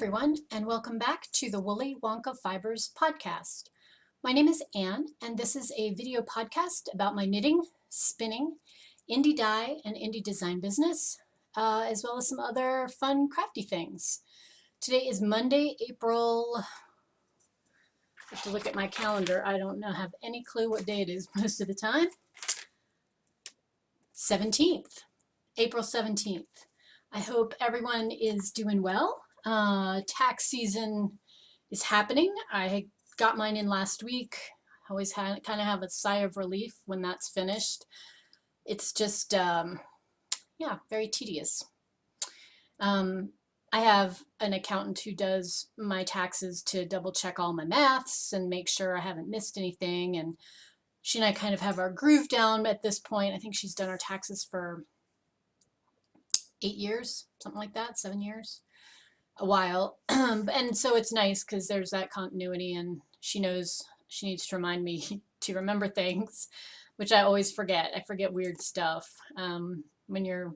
everyone, and welcome back to the Woolly Wonka Fibers podcast. My name is Anne, and this is a video podcast about my knitting, spinning, indie dye, and indie design business, as well as some other fun, crafty things. Today is Monday, April. I have to look at my calendar. I don't have any clue what day it is most of the time. 17th, April 17th. I hope everyone is doing well. Tax season is happening. I got mine in last week. I always kind of have a sigh of relief when that's finished. It's just, yeah, very tedious. I have an accountant who does my taxes to double check all my maths and make sure I haven't missed anything. And she and I kind of have our groove down at this point. I think she's done our taxes for 8 years, something like that, 7 years, a while. And so it's nice because there's that continuity, and she knows she needs to remind me to remember things, which I always forget. I forget weird stuff. When you're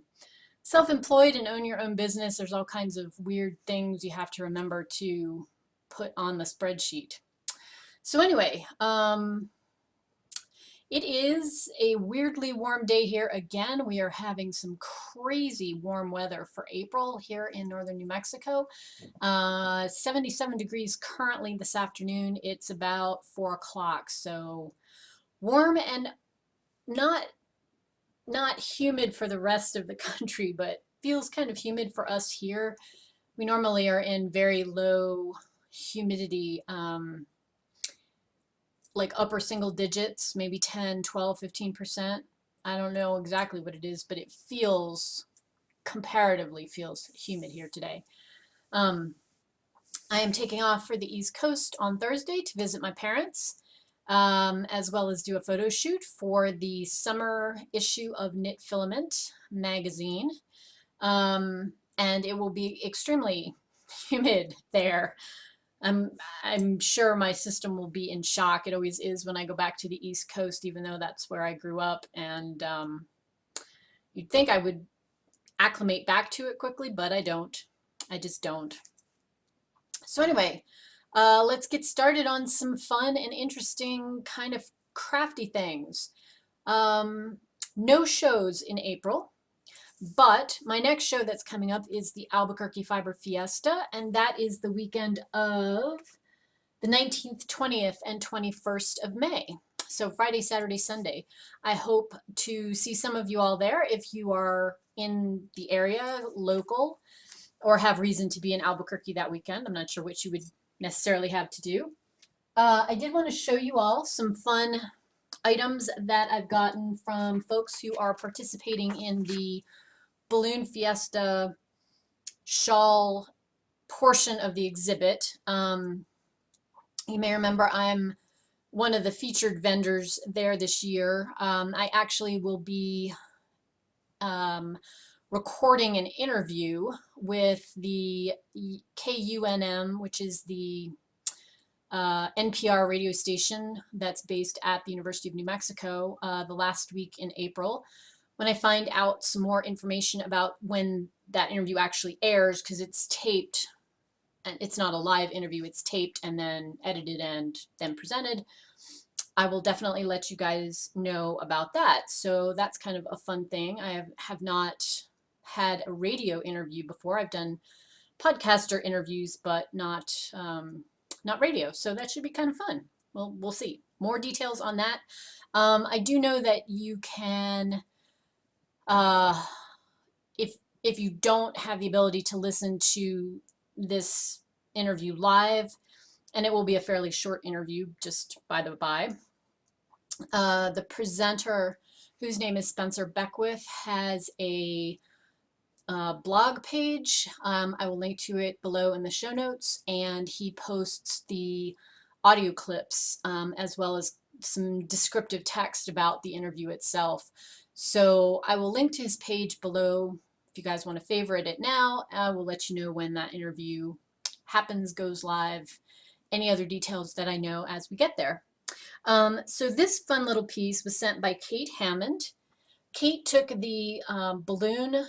self-employed and own your own business, there's all kinds of weird things you have to remember to put on the spreadsheet. So anyway, it is a weirdly warm day here again. We are having some crazy warm weather for April here in northern New Mexico. 77 degrees currently this afternoon. It's about 4 o'clock, so warm and not humid for the rest of the country, but feels kind of humid for us here. We normally are in very low humidity, like upper single digits, maybe 10, 12, 15%. I don't know exactly what it is, but it comparatively feels humid here today. I am taking off for the East Coast on Thursday to visit my parents, as well as do a photo shoot for the summer issue of Knit Filament magazine. And it will be extremely humid there. I'm sure my system will be in shock. It always is when I go back to the East Coast, even though that's where I grew up. And you'd think I would acclimate back to it quickly, but I don't. I just don't. So anyway, let's get started on some fun and interesting kind of crafty things. No shows in April. But my next show that's coming up is the Albuquerque Fiber Fiesta, and that is the weekend of the 19th, 20th, and 21st of May. So Friday, Saturday, Sunday. I hope to see some of you all there if you are in the area, local, or have reason to be in Albuquerque that weekend. I'm not sure what you would necessarily have to do. I did want to show you all some fun items that I've gotten from folks who are participating in the Balloon Fiesta shawl portion of the exhibit. You may remember I'm one of the featured vendors there this year. I actually will be recording an interview with the KUNM, which is the NPR radio station that's based at the University of New Mexico, the last week in April, when I find out some more information about when that interview actually airs, because it's taped, and it's not a live interview, it's taped and then edited and then presented. I will definitely let you guys know about that. So that's kind of a fun thing. I have not had a radio interview before. I've done podcaster interviews, but not radio. So that should be kind of fun. Well, we'll see. More details on that. I do know that you can, if you don't have the ability to listen to this interview live, and it will be a fairly short interview, just by the by, the presenter, whose name is Spencer Beckwith, has a blog page. I will link to it below in the show notes, and he posts the audio clips as well as some descriptive text about the interview itself. So I will link to his page below. If you guys want to favorite it now, I will let you know when that interview happens, goes live, any other details that I know as we get there. So this fun little piece was sent by Kate Hammond. Kate took the balloon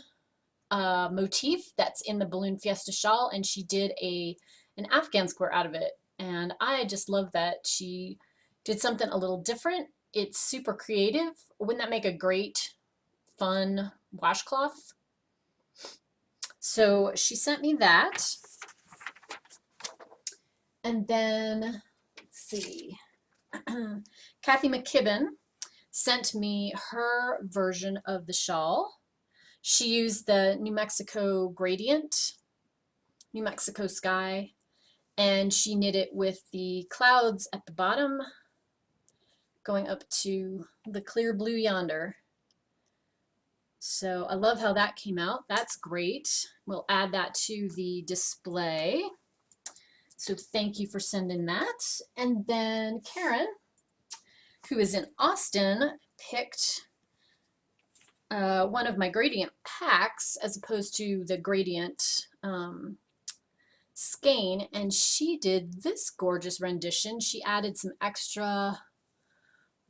motif that's in the Balloon Fiesta shawl, and she did an Afghan square out of it. And I just love that she did something a little different. It's super creative. Wouldn't that make a great, fun washcloth? So she sent me that. And then, let's see, Kathy McKibben sent me her version of the shawl. She used the New Mexico gradient, New Mexico sky, and she knit it with the clouds at the bottom going up to the clear blue yonder. So I love how that came out. That's great. We'll add that to the display. So thank you for sending that. And then Karen, who is in Austin, picked one of my gradient packs as opposed to the gradient skein, and she did this gorgeous rendition. She added some extra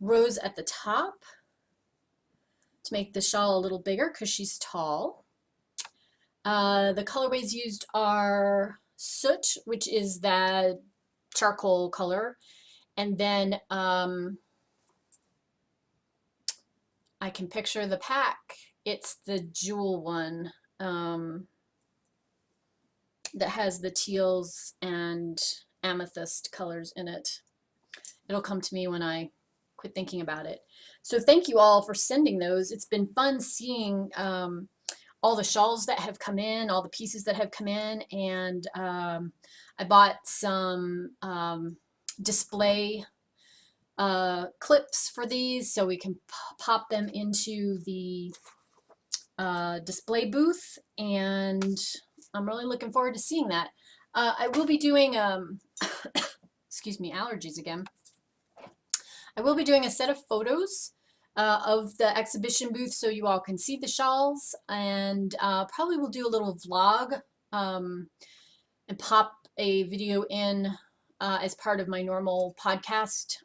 rows at the top to make the shawl a little bigger because she's tall. The colorways used are soot, which is that charcoal color, and then I can picture the pack. It's the jewel one that has the teals and amethyst colors in it. It'll come to me when I quit thinking about it. So thank you all for sending those. It's been fun seeing all the shawls that have come in, all the pieces that have come in, and I bought some display clips for these so we can pop them into the display booth, and I'm really looking forward to seeing that. I will be doing, excuse me, allergies again. I will be doing a set of photos of the exhibition booth so you all can see the shawls, and probably will do a little vlog and pop a video in as part of my normal podcast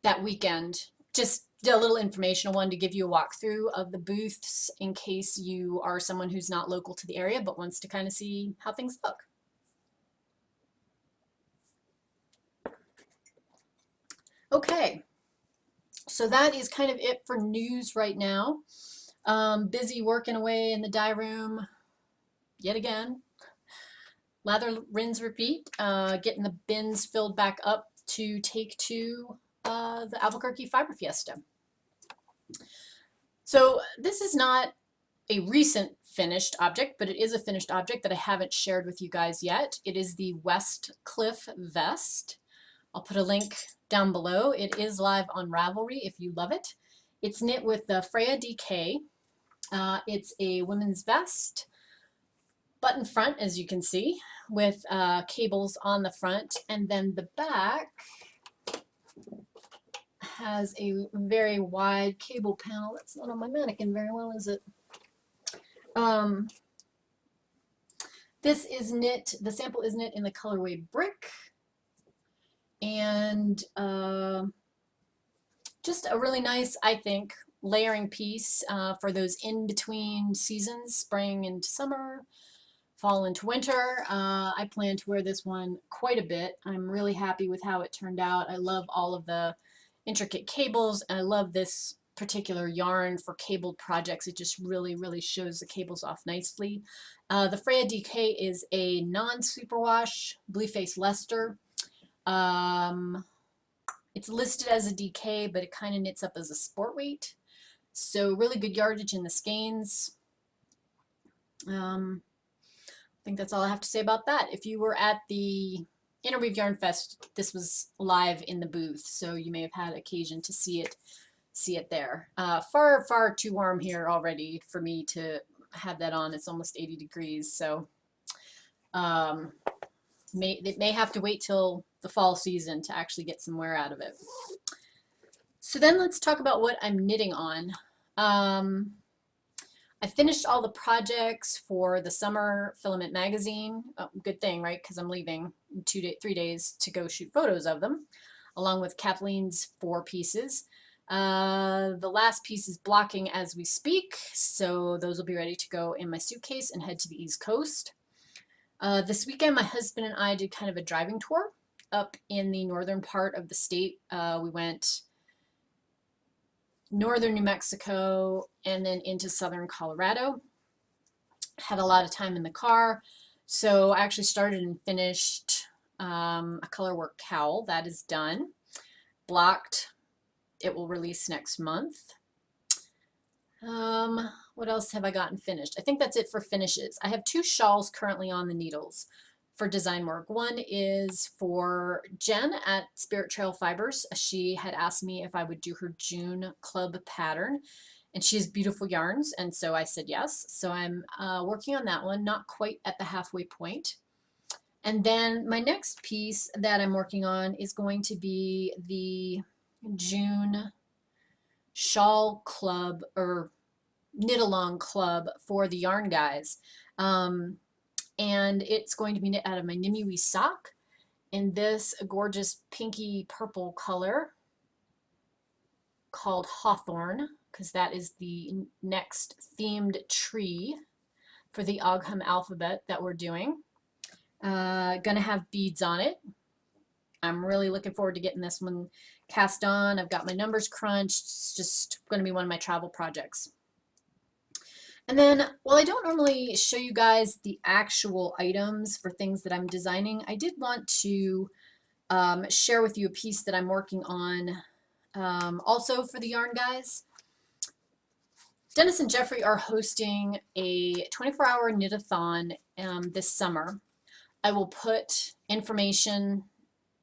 that weekend. Just a little informational one to give you a walkthrough of the booths in case you are someone who's not local to the area but wants to kind of see how things look. Okay, so that is kind of it for news right now. Busy working away in the dye room yet again. Lather, rinse, repeat, getting the bins filled back up to take to the Albuquerque Fiber Fiesta. So this is not a recent finished object, but it is a finished object that I haven't shared with you guys yet. It is the West Cliff vest. I'll put a link down below. It is live on Ravelry if you love it. It's knit with the Freya DK. It's a women's vest, button front, as you can see, with cables on the front, and then the back has a very wide cable panel. That's not on my mannequin very well, is it? This is knit, the sample is knit in the colorway Brick, and just a really nice, I think, layering piece for those in-between seasons, spring into summer, fall into winter. I plan to wear this one quite a bit. I'm really happy with how it turned out. I love all of the intricate cables, and I love this particular yarn for cabled projects. It just really, really shows the cables off nicely. The Freya DK is a non-superwash Blueface Leicester. It's listed as a DK, but it kind of knits up as a sport weight. So really good yardage in the skeins. I think that's all I have to say about that. If you were at the Interweave Yarn Fest, this was live in the booth, so you may have had occasion to see it there. Far too warm here already for me to have that on. It's almost 80 degrees, so they may have to wait till the fall season to actually get some wear out of it. So then let's talk about what I'm knitting on. I finished all the projects for the summer filament magazine. Oh, good thing, right? Because I'm leaving in 3 days to go shoot photos of them, along with Kathleen's 4 pieces. The last piece is blocking as we speak, so those will be ready to go in my suitcase and head to the East Coast. This weekend, my husband and I did kind of a driving tour up in the northern part of the state. We went northern New Mexico and then into southern Colorado. Had a lot of time in the car, so I actually started and finished a color work cowl. That is done. Blocked. It will release next month. What else have I gotten finished? I think that's it for finishes. I have 2 shawls currently on the needles for design work. One is for Jen at Spirit Trail Fibers. She had asked me if I would do her June club pattern, and she has beautiful yarns, and so I said yes. So I'm working on that one, not quite at the halfway point. And then my next piece that I'm working on is going to be the June shawl club or knit along club for the yarn guys. And it's going to be knit out of my Nimue sock in this gorgeous pinky purple color called Hawthorn, because that is the next themed tree for the Ogham alphabet that we're doing. Gonna have beads on it. I'm really looking forward to getting this one cast on. I've got my numbers crunched. It's just going to be one of my travel projects. And then, while I don't normally show you guys the actual items for things that I'm designing, I did want to share with you a piece that I'm working on also for the yarn guys. Dennis and Jeffrey are hosting a 24-hour knit-a-thon this summer. I will put information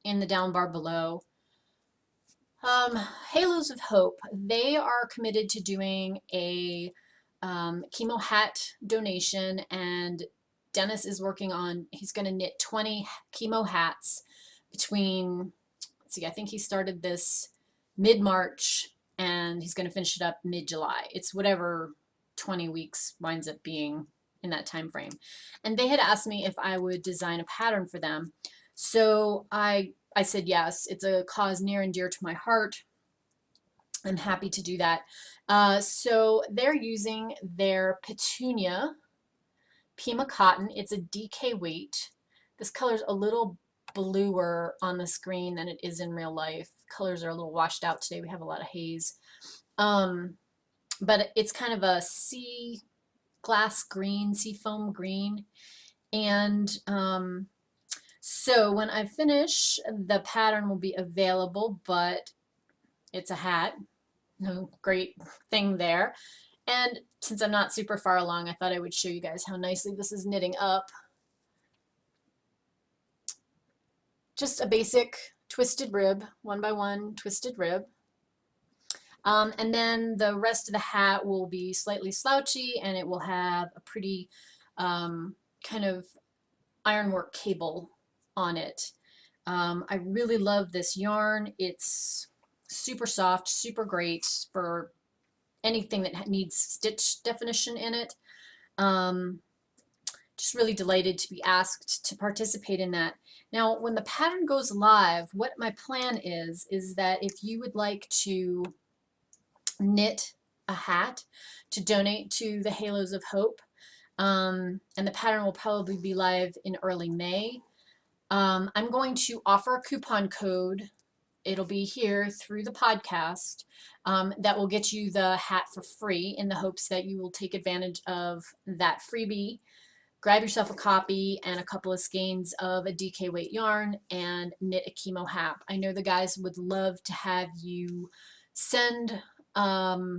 in the down bar below. Halos of Hope, they are committed to doing a chemo hat donation, and Dennis is working on, he's going to knit 20 chemo hats between, let's see, I think he started this mid-March and he's going to finish it up mid-July. It's whatever 20 weeks winds up being in that time frame. And they had asked me if I would design a pattern for them. So I said yes. It's a cause near and dear to my heart. I'm happy to do that. So they're using their Petunia Pima cotton. It's a DK weight. This color's a little bluer on the screen than it is in real life. Colors are a little washed out today. We have a lot of haze. But it's kind of a sea glass green, sea foam green. And so when I finish, the pattern will be available, but it's a hat. No great thing there. And since I'm not super far along, I thought I would show you guys how nicely this is knitting up. Just a basic twisted rib, 1x1 twisted rib. And then the rest of the hat will be slightly slouchy, and it will have a pretty kind of ironwork cable on it. I really love this yarn. It's super soft, super great for anything that needs stitch definition in it. Just really delighted to be asked to participate in that. Now, when the pattern goes live, what my plan is that if you would like to knit a hat to donate to the Halos of Hope, and the pattern will probably be live in early May, I'm going to offer a coupon code. It'll be here through the podcast that will get you the hat for free, in the hopes that you will take advantage of that freebie. Grab yourself a copy and a couple of skeins of a DK weight yarn and knit a chemo hat. I know the guys would love to have you send a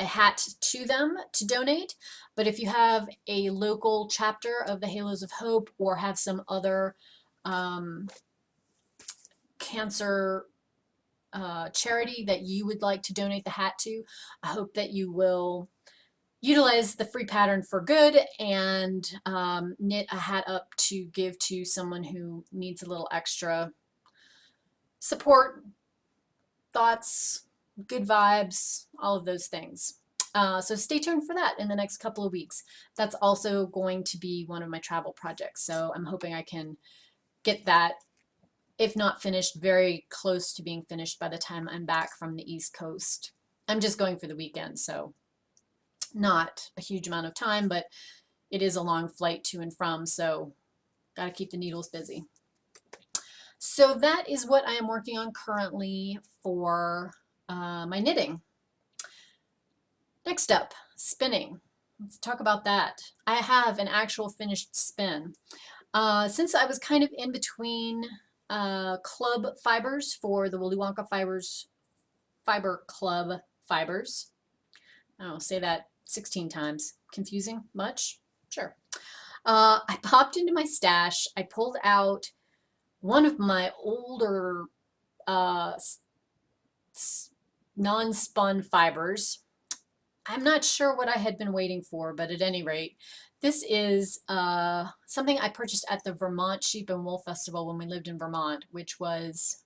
hat to them to donate, but if you have a local chapter of the Halos of Hope or have some other cancer charity that you would like to donate the hat to, I hope that you will utilize the free pattern for good and knit a hat up to give to someone who needs a little extra support, thoughts, good vibes, all of those things. So stay tuned for that in the next couple of weeks. That's also going to be one of my travel projects, so I'm hoping I can get that if not finished, very close to being finished by the time I'm back from the East Coast. I'm just going for the weekend, so not a huge amount of time, but it is a long flight to and from, so got to keep the needles busy. So that is what I am working on currently for my knitting. Next up, spinning. Let's talk about that. I have an actual finished spin. Since I was kind of in between club fibers for the Willy Wonka Fibers Fiber Club fibers. I don't know, say that 16 times. Confusing much? Sure. I popped into my stash. I pulled out one of my older non-spun fibers. I'm not sure what I had been waiting for, but at any rate, this is something I purchased at the Vermont Sheep and Wool Festival when we lived in Vermont, which was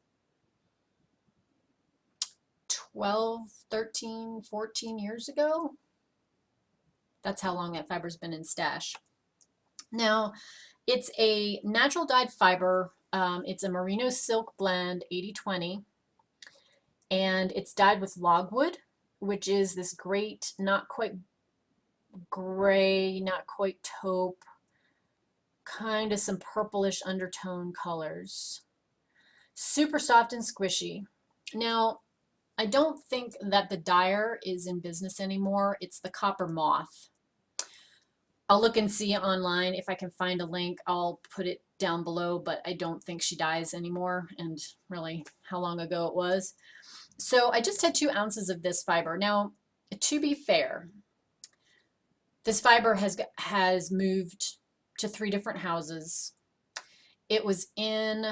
12, 13, 14 years ago. That's how long that fiber's been in stash. Now, it's a natural dyed fiber. It's a merino silk blend 80/20, and it's dyed with logwood, which is this great, not quite gray, not quite taupe, kind of some purplish undertone colors. Super soft and squishy. Now, I don't think that the dyer is in business anymore. It's the Copper Moth. I'll look and see online. If I can find a link, I'll put it down below, but I don't think she dyes anymore, and really how long ago it was. So I just had 2 ounces of this fiber. Now, to be fair, this fiber has moved to 3 different houses. It was in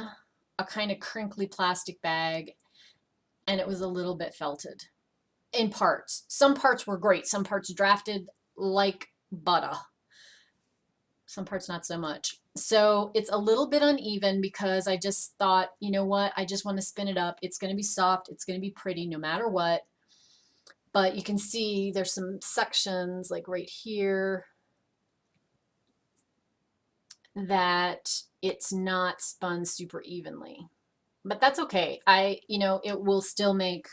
a kind of crinkly plastic bag, and it was a little bit felted in parts. Some parts were great. Some parts drafted like butter. Some parts not so much. So it's a little bit uneven because I just thought, you know what, I just want to spin it up. It's going to be soft. It's going to be pretty no matter what. But you can see there's some sections like right here that it's not spun super evenly. But that's okay. It will still make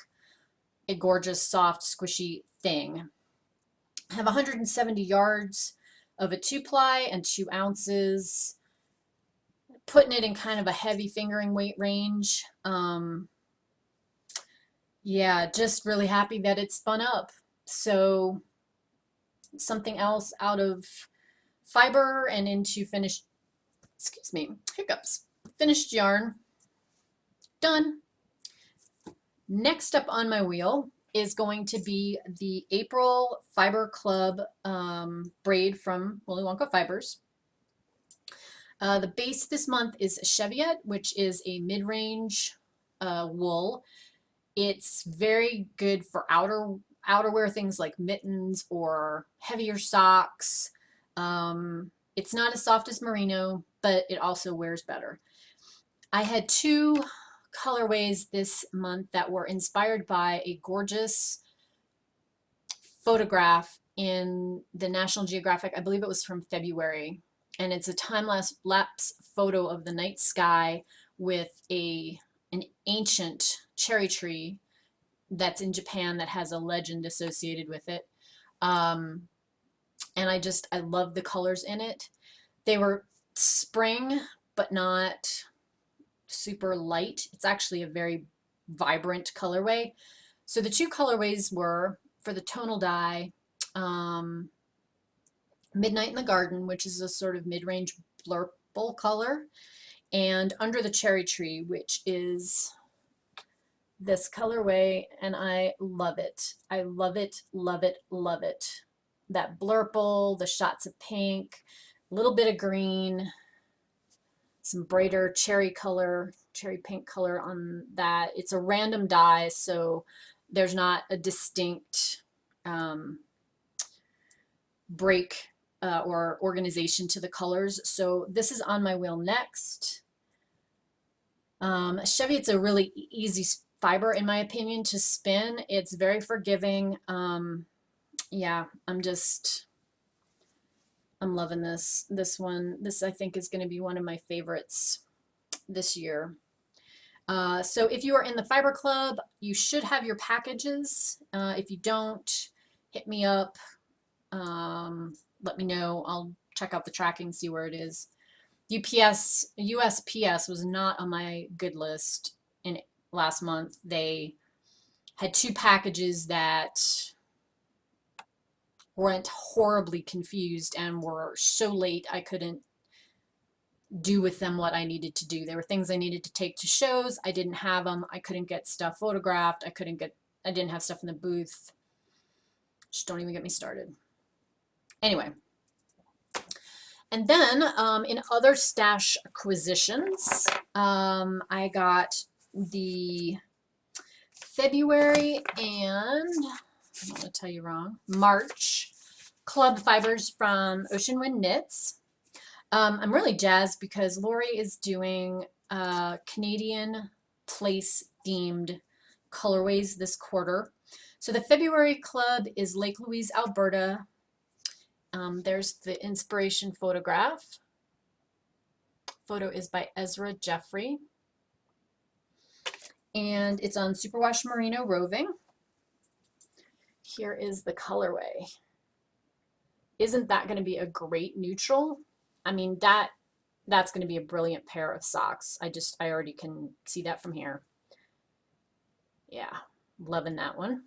a gorgeous, soft, squishy thing. I have 170 yards of a 2-ply and 2 ounces. Putting it in kind of a heavy fingering weight range. Yeah, just really happy that it spun up. So something else out of fiber and into finished, excuse me, hiccups, finished yarn. Done. Next up on my wheel is going to be the April Fiber Club braid from Willy Wonka Fibers. The base this month is Cheviot, which is a mid-range wool. It's very good for outerwear, things like mittens or heavier socks. It's not as soft as merino, but it also wears better. I had 2 colorways this month that were inspired by a gorgeous photograph in the National Geographic. I believe it was from February, and it's a time-lapse photo of the night sky with an ancient cherry tree that's in Japan that has a legend associated with it. And I love the colors in it. They were spring, but not super light. It's actually a very vibrant colorway. So the 2 colorways were, for the tonal dye, Midnight in the Garden, which is a sort of mid-range blurple color, and Under the Cherry Tree, which is this colorway, and I love it. I love it, love it, love it. That blurple, the shots of pink, a little bit of green, some brighter cherry pink color on that. It's a random dye, so there's not a distinct break or organization to the colors. So this is on my wheel next. Cheviot's a really easy fiber, in my opinion, to spin. It's very forgiving. Yeah, I'm loving this one. This, I think, is going to be one of my favorites this year. So if you are in the Fiber Club, you should have your packages. If you don't, hit me up. Let me know. I'll check out the tracking, see where it is. USPS was not on my good list in last month. They had 2 packages that went horribly confused and were so late I couldn't do with them what I needed to do. There were things I needed to take to shows. I didn't have them. I couldn't get stuff photographed. I didn't have stuff in the booth. Just don't even get me started. Anyway. And then in other stash acquisitions, I got the February and, I don't want to tell you wrong, March club fibers from Ocean Wind Knits. I'm really jazzed because Lori is doing Canadian place themed colorways this quarter. So the February club is Lake Louise, Alberta. There's the inspiration photograph. Photo is by Ezra Jeffrey. And it's on superwash merino roving. Here is the colorway. Isn't that going to be a great neutral? I mean, that's going to be a brilliant pair of socks. I already can see that from here. Yeah, loving that one.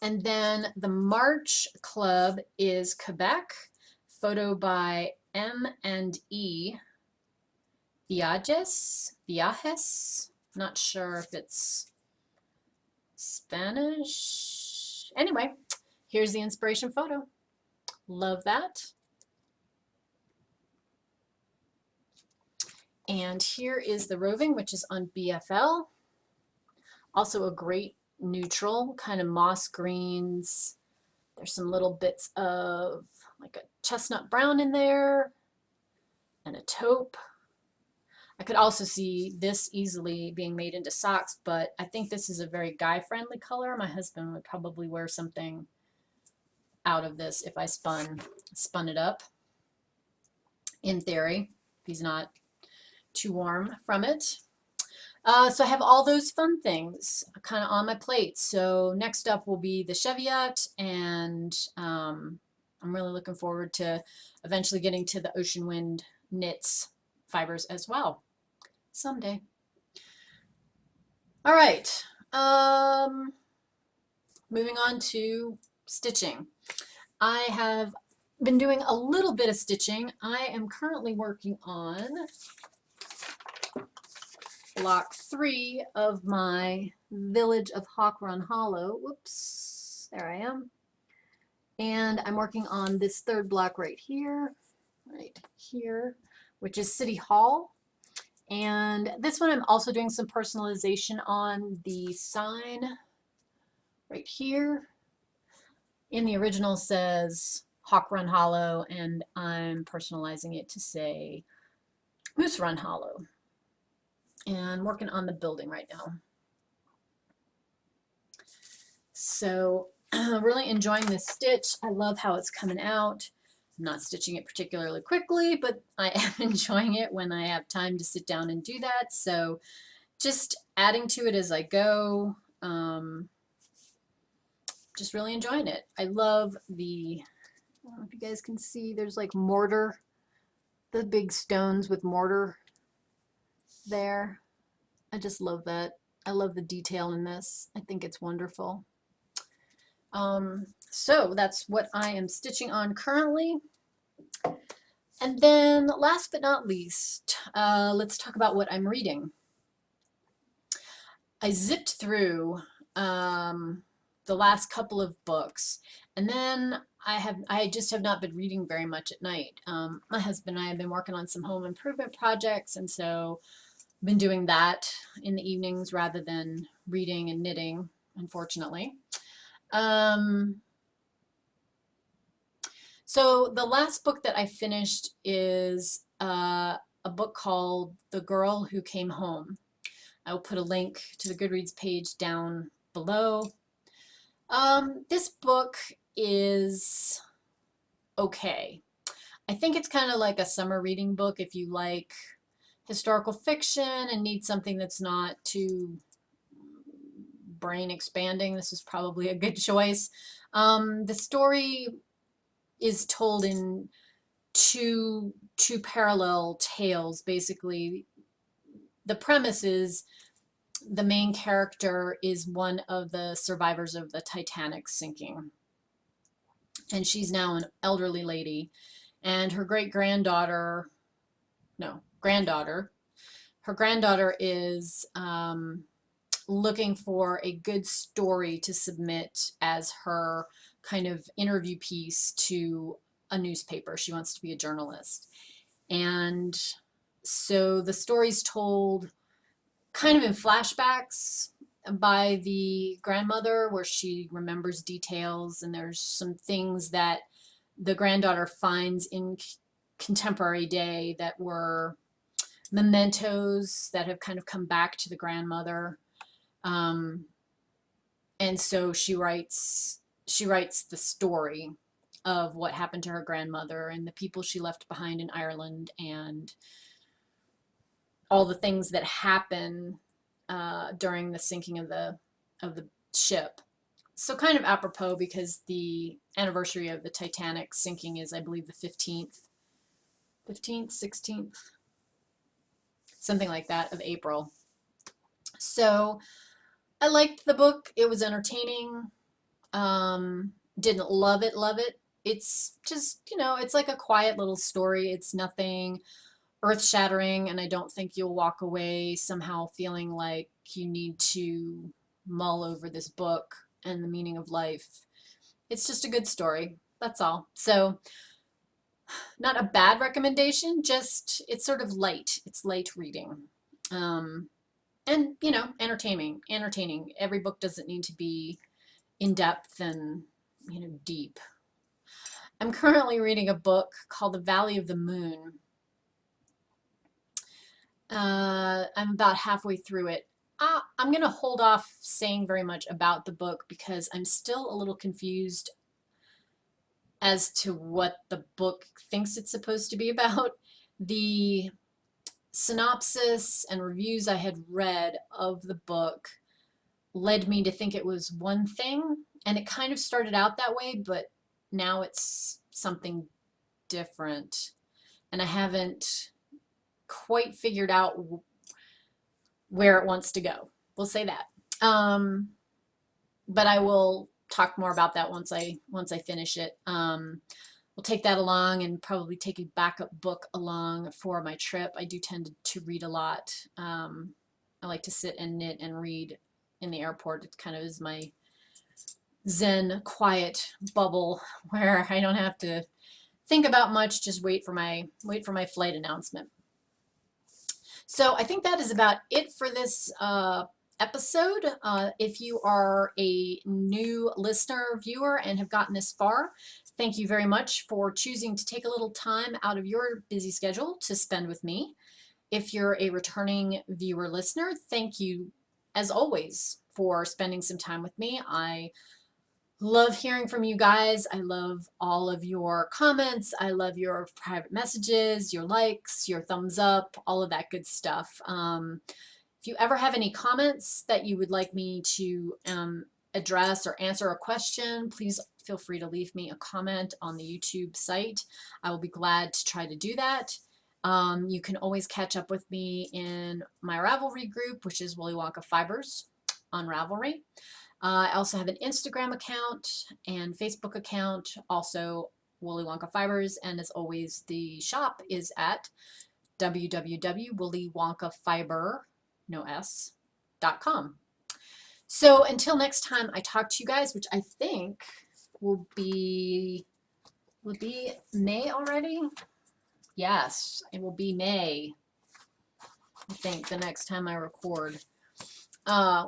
And then the March club is Quebec, photo by M&E Viajes. Not sure if it's Spanish. Anyway, here's the inspiration photo. Love that. And here is the roving, which is on BFL. Also a great neutral, kind of moss greens. There's some little bits of like a chestnut brown in there and a taupe. I could also see this easily being made into socks, but I think this is a very guy-friendly color. My husband would probably wear something out of this if I spun it up, in theory, if he's not too warm from it. So I have all those fun things kind of on my plate. So next up will be the Cheviot, and I'm really looking forward to eventually getting to the Ocean Wind Knits fibers as well someday. All right, moving on to stitching. I have been doing a little bit of stitching. I am currently working on block 3 of my Village of Hawthorn Hollow. Whoops, there I am. And I'm working on this 3rd block right here, which is City Hall. And this one I'm also doing some personalization on the sign right here. In the original says Hawk Run Hollow, and I'm personalizing it to say Moose Run Hollow. And working on the building right now. So really enjoying this stitch. I love how it's coming out. I'm not stitching it particularly quickly, but I am enjoying it when I have time to sit down and do that. So just adding to it as I go. Just really enjoying it. I love the, I don't know if you guys can see, there's like mortar, the big stones with mortar there. I just love that. I love the detail in this. I think it's wonderful. So that's what I am stitching on currently. And then last but not least, let's talk about what I'm reading. I zipped through the last couple of books, and then I just have not been reading very much at night. My husband and I have been working on some home improvement projects, and so I've been doing that in the evenings rather than reading and knitting, unfortunately. So the last book that I finished is a book called The Girl Who Came Home. I will put a link to the Goodreads page down below. This book is okay. I think it's kind of like a summer reading book if you like historical fiction and need something that's not too brain expanding, this is probably a good choice. The story is told in two parallel tales. Basically, the premise is the main character is one of the survivors of the Titanic sinking, and she's now an elderly lady, and her granddaughter her granddaughter is looking for a good story to submit as her kind of interview piece to a newspaper. She wants to be a journalist. And so the story's told kind of in flashbacks by the grandmother, where she remembers details, and there's some things that the granddaughter finds in contemporary day that were mementos that have kind of come back to the grandmother. And so she writes the story of what happened to her grandmother and the people she left behind in Ireland and all the things that happen during the sinking of the ship. So kind of apropos, because the anniversary of the Titanic sinking is, I believe, the 15th, 16th, something like that, of April. So I liked the book. It was entertaining. Didn't love it. It's just, it's like a quiet little story. It's nothing earth-shattering, and I don't think you'll walk away somehow feeling like you need to mull over this book and the meaning of life. It's just a good story. That's all. So not a bad recommendation, just it's sort of light. It's light reading. And, entertaining. Every book doesn't need to be in depth and, deep. I'm currently reading a book called The Valley of the Moon. I'm about halfway through it. I'm going to hold off saying very much about the book because I'm still a little confused as to what the book thinks it's supposed to be about. The synopsis and reviews I had read of the book led me to think it was one thing, and it kind of started out that way, but now it's something different, and I haven't quite figured out where it wants to go. We'll say that. But I will talk more about that once I finish it. We'll take that along and probably take a backup book along for my trip. I do tend to read a lot. I like to sit and knit and read in the airport. It kind of is my zen, quiet bubble where I don't have to think about much, just wait for my flight announcement. So I think that is about it for this episode. If you are a new listener, viewer, and have gotten this far, thank you very much for choosing to take a little time out of your busy schedule to spend with me. If you're a returning viewer listener, thank you, as always, for spending some time with me. I love hearing from you guys. I love all of your comments. I love your private messages, your likes, your thumbs up, all of that good stuff. If you ever have any comments that you would like me to address or answer a question, please feel free to leave me a comment on the YouTube site. I will be glad to try to do that. You can always catch up with me in my Ravelry group, which is Willy Wonka Fibers on Ravelry. I also have an Instagram account and Facebook account, also Willy Wonka Fibers, and as always, the shop is at www.willywonkafiber.com. So until next time I talk to you guys, which I think will be May already? Yes, it will be May, I think, the next time I record,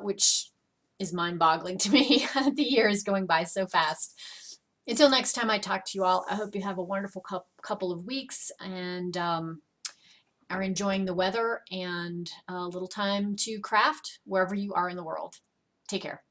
which is mind-boggling to me. The year is going by so fast. Until next time I talk to you all, I hope you have a wonderful couple of weeks and are enjoying the weather and a little time to craft wherever you are in the world. Take care.